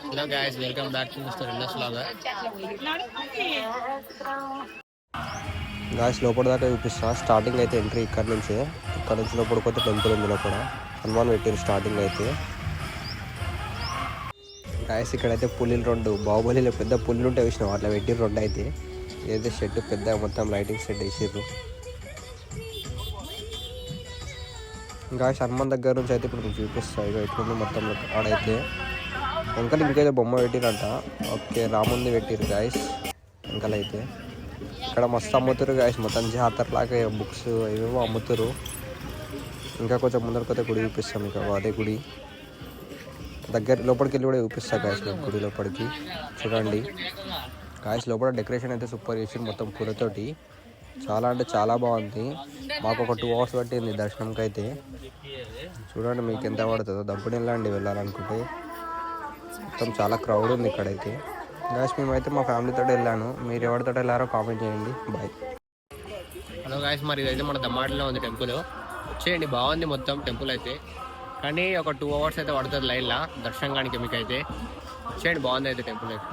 Hello guys, welcome back to mister LS vlogger. Guys లోపల దాకా చూపిస్తా. స్టార్టింగ్ అయితే ఎంట్రీ ఇక్కడ నుంచి లోపల కొత్త టెంపుల్ ఉంది. లోపల హనుమాన్ పెట్టారు స్టార్టింగ్ అయితే. గాయస్ ఇక్కడైతే పులిలు రెండు బాహుబలిలో పెద్ద పుల్లు ఉంటే వేసినాం, అట్లా పెట్టిరు రెండు. అయితే ఏదైతే షెడ్ పెద్ద మొత్తం లైటింగ్ సెట్ వేసిర్రు. గాయస్ హనుమాన్ దగ్గర నుంచి అయితే ఇప్పుడు చూపిస్తాయి. ఇక ఎట్లుంది మొత్తం ఆడైతే. వెంకలు ఇంకైతే బొమ్మ పెట్టిరంట. ఓకే, రాముంది పెట్టిరు గాయస్ వెంకలైతే. ఇక్కడ మస్తు అమ్ముతారు గాయస్, మొత్తం జాతరలాగా బుక్స్ ఏవేవో అమ్ముతారు. ఇంకా కొంచెం ముందరకైతే గుడి చూపిస్తాం. ఇక అదే గుడి దగ్గర లోపలికి వెళ్ళి కూడా చూపిస్తా గాయస్ మీకు గుడి లోపలికి. చూడండి గాయస్, లోపల డెకరేషన్ అయితే సూపర్ చేసి మొత్తం పూలతోటి. చాలా అంటే చాలా బాగుంది. మాకు ఒక 2 hours పట్టింది దర్శనంకి అయితే. చూడండి మీకు ఎంత పడుతుందో. దబ్బుని వెళ్ళండి వెళ్ళాలనుకుంటే. మొత్తం చాలా క్రౌడ్ ఉంది ఇక్కడైతే. గాయస్ మేమైతే మా ఫ్యామిలీతో వెళ్ళాను. మీరు ఎవరితో వెళ్ళారో కామెంట్ చేయండి. బాయ్. హలో గాయస్, మరి ఇదైతే మన దమ్మాడిలో ఉంది టెంపుల్. వచ్చేయండి, బాగుంది మొత్తం టెంపుల్ అయితే. కానీ ఒక 2 hours అయితే పడుతుంది లైన్లో దర్శనం కానికి. మీకు అయితే వచ్చేయండి, బాగుంది అయితే టెంపుల్ అయితే.